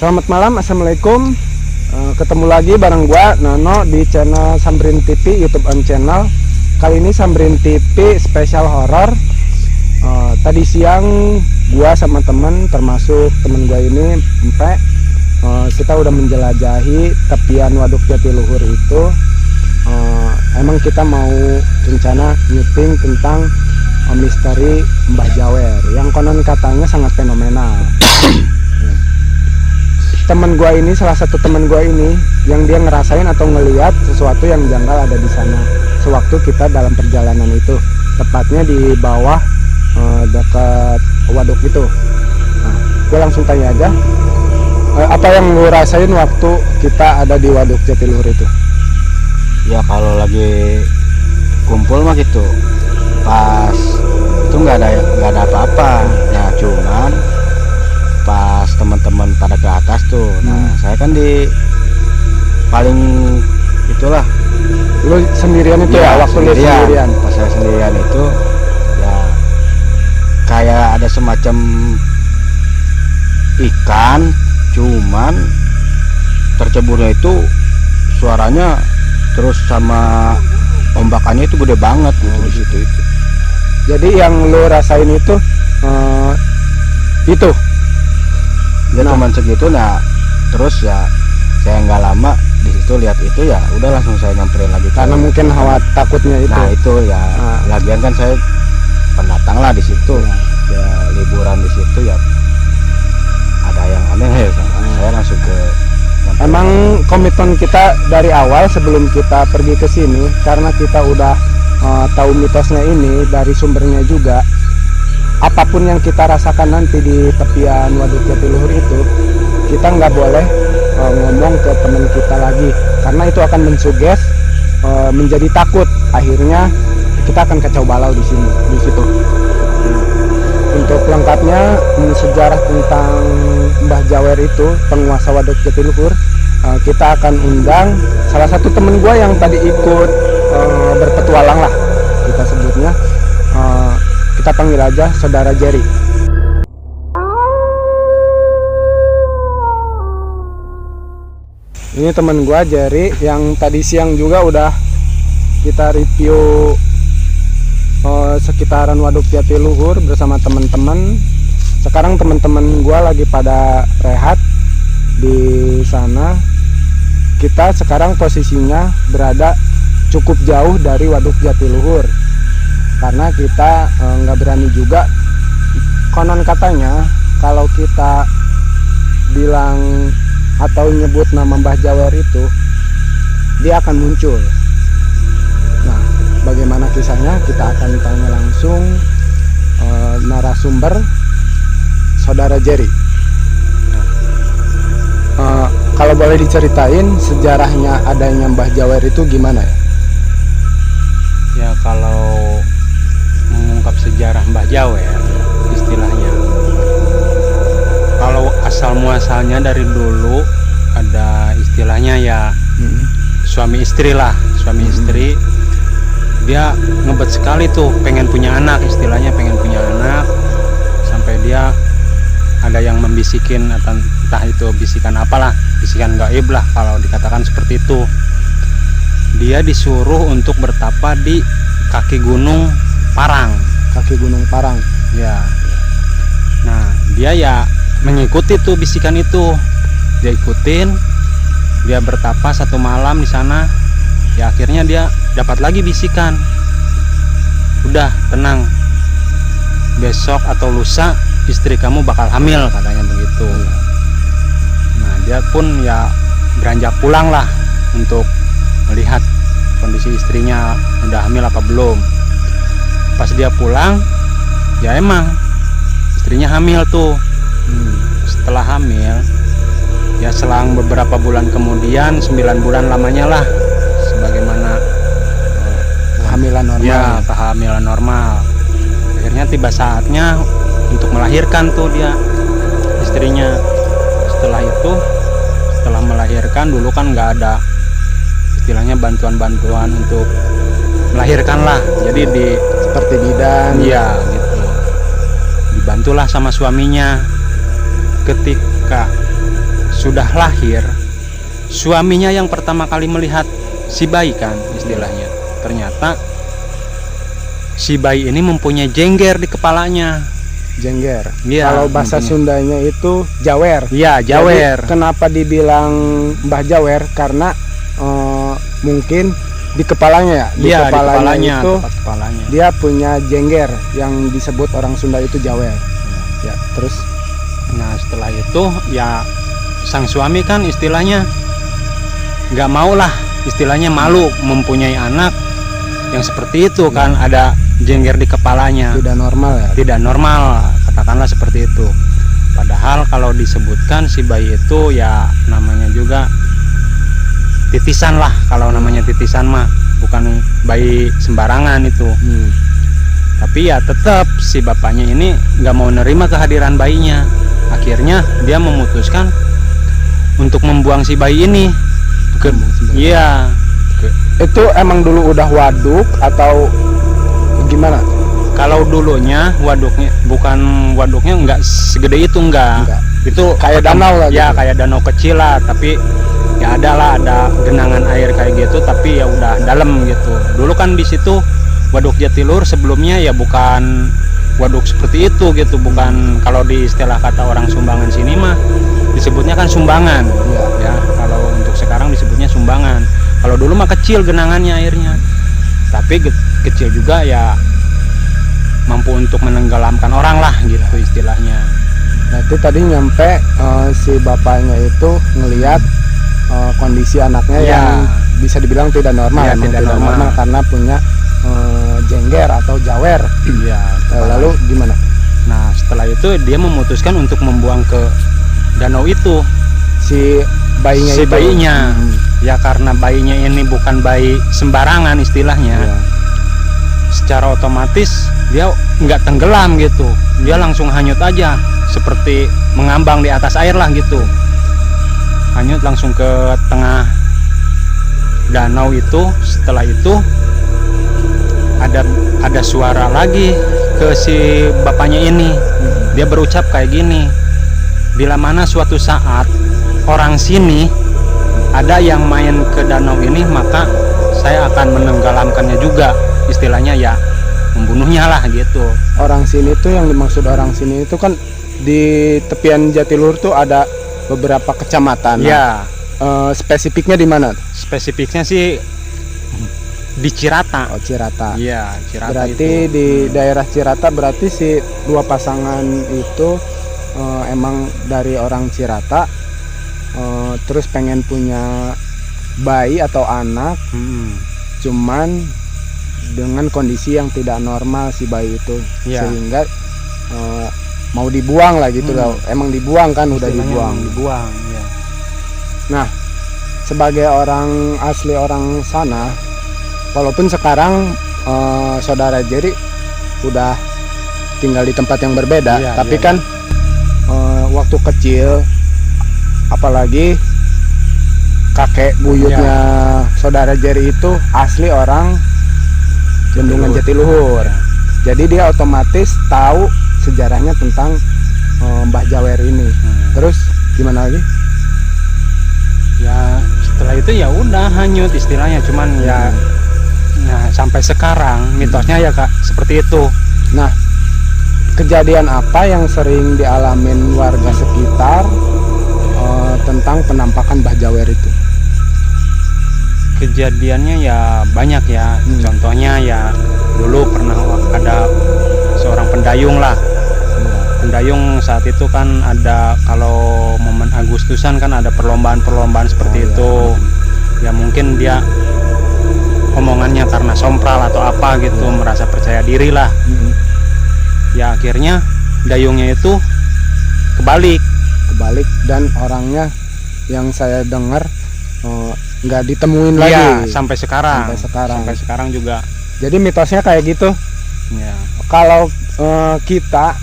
Selamat malam, assalamualaikum. Ketemu lagi bareng gua Nono di channel Samrin TV YouTube on channel. Kali ini Samrin TV spesial horor. Tadi siang gua sama temen, termasuk temen gua ini Empe, kita udah menjelajahi tepian Waduk Jatiluhur itu. Emang kita mau rencana nyuting tentang misteri Mbah Jawer yang konon katanya sangat fenomenal. Temen gua ini, salah satu temen gua ini, yang dia ngerasain atau ngelihat sesuatu yang janggal ada di sana sewaktu kita dalam perjalanan itu, tepatnya di bawah dekat waduk itu. Nah, gue langsung tanya aja, apa yang lu rasain waktu kita ada di Waduk Jatiluhur itu? Ya kalau lagi kumpul mah gitu, pas itu nggak ada apa-apa. Ya cuman pas teman-teman pada ke atas tuh, nah saya kan di paling itulah. Lu sendirian itu ya, waktu lu sendirian? Pas saya sendirian itu ya kayak ada semacam ikan, cuman terceburnya itu suaranya terus sama ombakannya itu gede banget gitu di situ itu. Jadi yang lu rasain itu itu ya cuman segitu. Nah terus ya saya nggak lama di situ lihat itu, ya udah langsung saya nyamperin lagi karena mungkin khawatir takutnya itu. Nah itu ya lagian kan saya pendatang lah di situ, ya liburan di situ, ya ada yang aneh ya, saya langsung ke nyamperin. Emang komitmen kita dari awal sebelum kita pergi ke sini, karena kita udah tahu mitosnya ini dari sumbernya juga. Apapun yang kita rasakan nanti di tepian Waduk Jatiluhur itu, kita nggak boleh ngomong ke teman kita lagi, karena itu akan mensuges menjadi takut. Akhirnya kita akan kacau balau di sini, di situ. Untuk lengkapnya sejarah tentang Mbah Jawer itu, penguasa Waduk Jatiluhur, kita akan undang salah satu temen gue yang tadi ikut berpetualang lah kita sebutnya. Kita panggil aja Saudara Jerry. Ini teman gua Jerry yang tadi siang juga udah kita review sekitaran Waduk Jatiluhur bersama teman-teman. Sekarang teman-teman gua lagi pada rehat di sana. Kita sekarang posisinya berada cukup jauh dari Waduk Jatiluhur, karena kita nggak berani juga. Konon katanya kalau kita bilang atau nyebut nama Mbah Jawer itu, dia akan muncul. Nah, bagaimana kisahnya kita akan tanya langsung narasumber Saudara Jerry. Kalau boleh diceritain sejarahnya adanya Mbah Jawer itu gimana ya? Ya kalau mengungkap sejarah Mbah Jawer, istilahnya, kalau asal muasalnya dari dulu ada istilahnya ya suami istri lah, suami istri. Dia ngebet sekali tuh pengen punya anak, istilahnya pengen punya anak, sampai dia ada yang membisikin, atau entah itu bisikan apalah, bisikan gaib lah kalau dikatakan seperti itu. Dia disuruh untuk bertapa di kaki gunung Parang. Kaki gunung Parang. Ya. Nah, dia ya mengikuti tuh bisikan itu. Dia ikutin. Dia bertapa satu malam di sana. Ya akhirnya dia dapat lagi bisikan. Udah, tenang. Besok atau lusa istri kamu bakal hamil, katanya begitu. Nah, dia pun ya beranjak pulang lah untuk melihat kondisi istrinya udah hamil apa belum. Pas dia pulang, ya emang istrinya hamil tuh. Setelah hamil, ya selang beberapa bulan kemudian, 9 bulan lamanya lah, sebagaimana kehamilan normal. Ya, kehamilan normal. Akhirnya tiba saatnya untuk melahirkan tuh dia, istrinya. Setelah itu, setelah melahirkan, dulu kan nggak ada istilahnya bantuan-bantuan untuk melahirkan lah, jadi seperti bidan. Iya gitu, dibantulah sama suaminya. Ketika sudah lahir, suaminya yang pertama kali melihat si bayi kan istilahnya. Ternyata si bayi ini mempunyai jengger di kepalanya. Jengger. Iya, Kalau bahasa mempunyai. Sundanya itu jawer. Iya, jawer. Jadi, kenapa dibilang Mbah Jawer? Karena mungkin di kepalanya ya. Iya, di kepalanya, itu tepat kepalanya. dia punya jengger yang disebut orang Sunda itu jawer. Ya, terus Nah, setelah itu ya sang suami kan istilahnya nggak mau lah, istilahnya malu mempunyai anak yang seperti itu kan, ada jengger di kepalanya. tidak normal ya. Tidak normal, katakanlah seperti itu. Padahal kalau disebutkan si bayi itu ya namanya juga titisan lah, kalau namanya titisan mah bukan bayi sembarangan itu. Tapi ya tetap si bapaknya ini nggak mau nerima kehadiran bayinya. Akhirnya dia memutuskan untuk membuang si bayi ini ke, iya, Itu emang dulu udah waduk atau gimana? kalau dulunya waduknya, bukan waduknya nggak segede itu, enggak. Itu Kayak danau lah ya, gitu. kayak danau kecil lah, tapi ya ada genangan air kayak gitu, tapi ya udah dalam gitu. Dulu kan di situ Waduk Jatiluhur sebelumnya ya bukan waduk seperti itu gitu, bukan, kalau di istilah kata orang Sumbangan sini mah disebutnya kan sumbangan. Iya. Ya, kalau untuk sekarang disebutnya sumbangan. Kalau dulu mah kecil genangannya airnya, tapi kecil juga ya mampu untuk menenggelamkan orang lah gitu istilahnya. Nanti tadi nyampe si bapaknya itu ngelihat kondisi anaknya Ya. yang bisa dibilang tidak normal, Ya, emang tidak normal. karena punya jengger atau jawer. Iya. Lalu gimana? Nah, setelah itu dia memutuskan untuk membuang ke danau itu Si bayinya si itu. bayinya. Ya karena bayinya ini bukan bayi sembarangan istilahnya. Iya. Secara otomatis dia nggak tenggelam gitu, dia langsung hanyut aja, seperti mengambang di atas air lah gitu, hanyut langsung ke tengah danau itu. Setelah itu ada suara lagi ke si bapaknya ini, dia berucap kayak gini, bila mana suatu saat orang sini ada yang main ke danau ini, maka saya akan menenggelamkannya juga, istilahnya ya membunuhnya lah gitu. Orang sini tuh, yang dimaksud orang sini itu kan di tepian Jatiluhur tuh ada beberapa kecamatan. Ya, Spesifiknya di mana? spesifiknya sih di Cirata. Oh, Cirata. Iya, Cirata Berarti itu. di daerah Cirata, berarti si dua pasangan itu emang dari orang Cirata, terus pengen punya bayi atau anak, cuman dengan kondisi yang tidak normal si bayi itu, Iya. sehingga mau dibuang lah gitu loh. Emang dibuang kan, udah Istilahnya dibuang. ya. Nah, sebagai orang asli orang sana, walaupun sekarang saudara Jerry udah tinggal di tempat yang berbeda, Iya, tapi iya, kan waktu kecil, apalagi kakek buyutnya saudara Jerry itu asli orang Bendungan Jatiluhur. Jadi dia otomatis tahu sejarahnya tentang Mbah Jawer ini. Terus gimana lagi? Ya setelah itu ya udah hanyut istilahnya, cuman ya nah sampai sekarang mitosnya ya Kak seperti itu. Nah, kejadian apa yang sering dialamin warga sekitar tentang penampakan Mbah Jawer itu? Kejadiannya ya banyak ya. Contohnya ya dulu pernah ada seorang pendayung lah. Pendayung saat itu kan ada, kalau momen Agustusan kan ada perlombaan-perlombaan seperti itu. Ya mungkin dia omongannya karena sompral atau apa gitu, merasa percaya diri lah. Ya akhirnya dayungnya itu kebalik Dan orangnya yang saya dengar nggak ditemuin lagi. Iya, sampai sekarang. Sampai sekarang juga. Jadi mitosnya kayak gitu. Ya. Kalau kita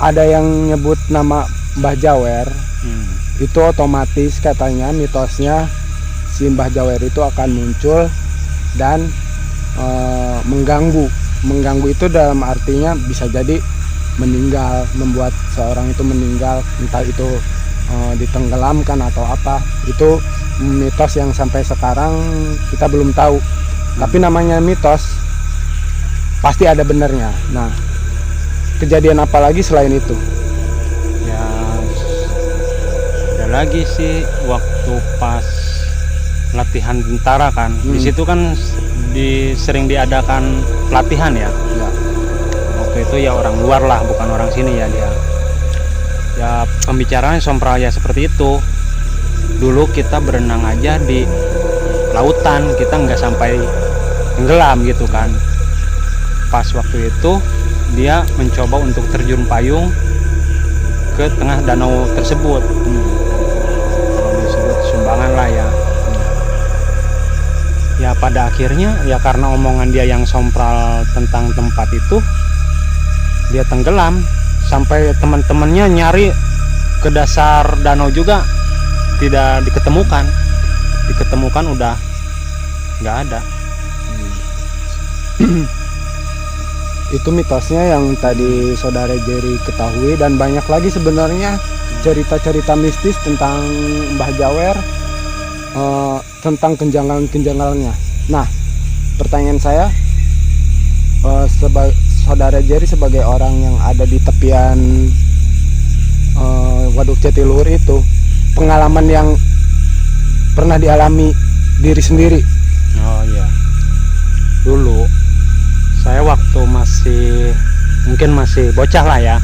ada yang nyebut nama Mbah Jawer, itu otomatis katanya mitosnya si Mbah Jawer itu akan muncul dan mengganggu. Mengganggu itu dalam artinya bisa jadi meninggal, membuat seorang itu meninggal, entah itu ditenggelamkan atau apa. Itu mitos yang sampai sekarang kita belum tahu. Tapi namanya mitos pasti ada benernya. Nah, kejadian apa lagi selain itu? Ya ada lagi sih waktu pas latihan tentara kan. Di situ kan sering diadakan pelatihan ya. Ya. Waktu itu ya orang luar lah, bukan orang sini ya dia. Ya pembicaraannya sompral ya seperti itu. Dulu kita berenang aja di lautan, kita nggak sampai tenggelam gitu kan. Pas waktu itu dia mencoba untuk terjun payung ke tengah danau tersebut. Kalau disebut sumbangan lah ya. Ya pada akhirnya ya karena omongan dia yang sompral tentang tempat itu, dia tenggelam. Sampai teman-temannya nyari ke dasar danau juga tidak diketemukan udah nggak ada. Itu mitosnya yang tadi saudara Jerry ketahui, dan banyak lagi sebenarnya cerita-cerita mistis tentang Mbah Jawer, tentang kenjangan-kenjangannya. Nah, pertanyaan saya, saudara Jerry sebagai orang yang ada di tepian Waduk Jatiluhur itu, pengalaman yang pernah dialami diri sendiri. Oh iya, dulu saya waktu mungkin masih bocah lah ya,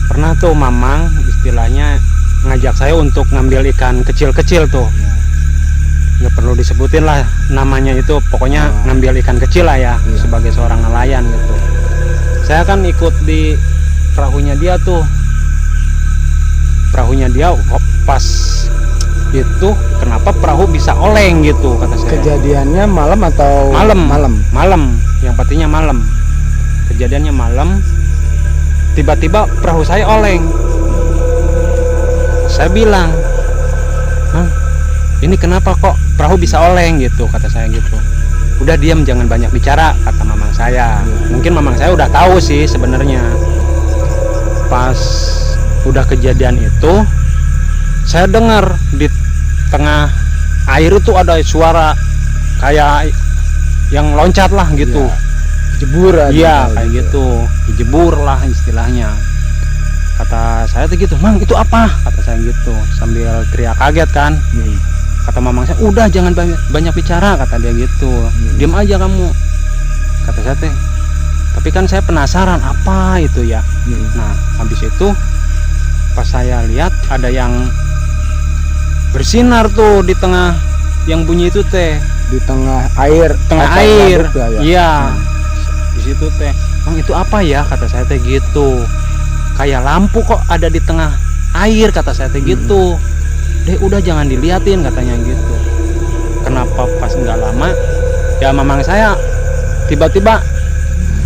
pernah tuh mamang istilahnya ngajak saya untuk ngambil ikan kecil-kecil tuh. Nggak perlu disebutin lah namanya, itu pokoknya ngambil ikan kecil lah ya, sebagai seorang nelayan gitu. Saya kan ikut di perahunya dia tuh. Perahunya dia pas itu kenapa perahu bisa oleng gitu kata saya. Kejadiannya malam atau malam, yang pastinya malam. Kejadiannya malam, tiba-tiba perahu saya oleng. Saya bilang, ini kenapa kok perahu bisa oleng gitu, kata saya gitu. Udah diam, jangan banyak bicara, kata mamang saya. Mungkin mamang saya udah tahu sih sebenarnya. Pas udah kejadian itu, saya dengar di tengah air itu ada suara kayak yang loncat lah gitu. Jebur aja. Iya kayak gitu, dijebur lah istilahnya. Kata saya tuh gitu, "Mang, itu apa?" kata saya gitu sambil teriak kaget kan. Kata mamang saya, "Udah jangan banyak bicara," kata dia gitu. "Diam aja kamu," kata saya teh. Tapi kan saya penasaran apa itu ya. Nah habis itu pas saya lihat ada yang bersinar tuh di tengah yang bunyi itu teh, di tengah air. Iya. Di situ teh, "Bang, itu apa ya?" kata saya teh gitu. "Kayak lampu kok ada di tengah air," kata saya teh gitu. "Deh udah jangan diliatin," katanya gitu. Kenapa pas nggak lama ya mamang saya tiba-tiba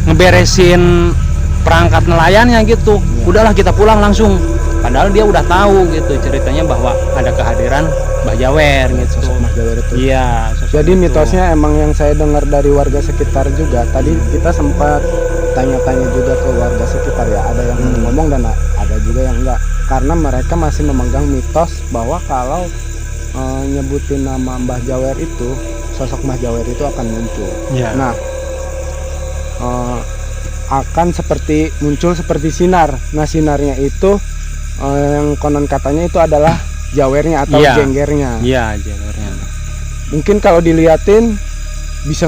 ngeberesin perangkat nelayannya gitu. Udahlah kita pulang langsung. Padahal dia udah tahu gitu ceritanya bahwa ada kehadiran Mbah Jawer gitu. Mbah Jawer itu. Iya. Jadi mitosnya emang yang saya dengar dari warga sekitar juga. Tadi kita sempat tanya-tanya juga ke warga sekitar ya. Ada yang ngomong dan ada juga yang enggak. Karena mereka masih memegang mitos bahwa kalau nyebutin nama Mbah Jawer itu, sosok Mbah Jawer itu akan muncul. Iya. Nah, akan muncul seperti sinar. Nah sinarnya itu yang konon katanya itu adalah jawernya atau jenggernya. Iya, jawernya. Mungkin kalau diliatin bisa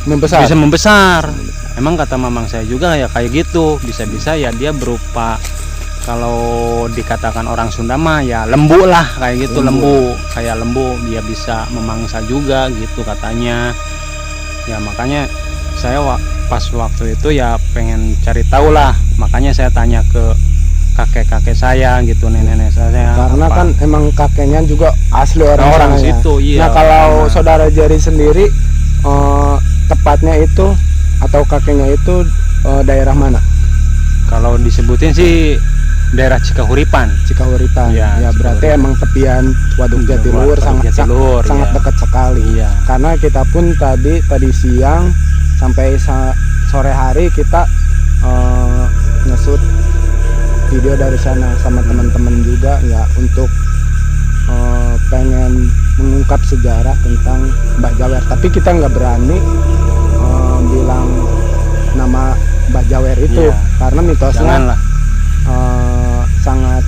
membesar. Bisa membesar. Emang kata mamang saya juga ya kayak gitu. Bisa-bisa ya dia berupa, kalau dikatakan orang Sunda mah ya lembu lah kayak gitu, lembu. Kayak lembu, dia bisa memangsa juga gitu katanya. Ya makanya saya pas waktu itu ya pengen cari tahu lah. Makanya saya tanya ke kakek-kakek saya gitu, nenek-nenek saya. Karena kan emang kakeknya juga asli orang situ. Iya. Nah kalau saudara Jerry sendiri tepatnya itu atau kakeknya itu daerah mana? Kalau disebutin sih daerah Cikahuripan. Ya berarti emang tepian Waduk Jatiluhur sangat dekat sekali. Iya. Karena kita pun tadi siang sampai sore hari kita ngesut video dari sana sama teman-teman juga ya untuk pengen mengungkap sejarah tentang Mbah Jawer, tapi kita nggak berani bilang nama Mbah Jawer itu Iya. karena mitosnya Janganlah. sangat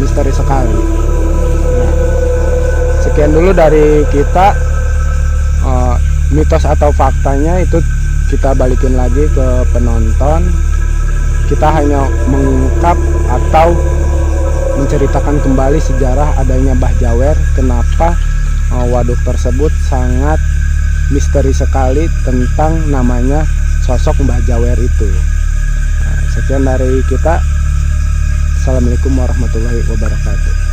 misteri sekali. Nah, sekian dulu dari kita, mitos atau faktanya itu kita balikin lagi ke penonton. Kita hanya mengungkap atau menceritakan kembali sejarah adanya Mbah Jawer, kenapa waduk tersebut sangat misteri sekali tentang namanya sosok Mbah Jawer itu. Nah, sekian dari kita. Assalamualaikum warahmatullahi wabarakatuh.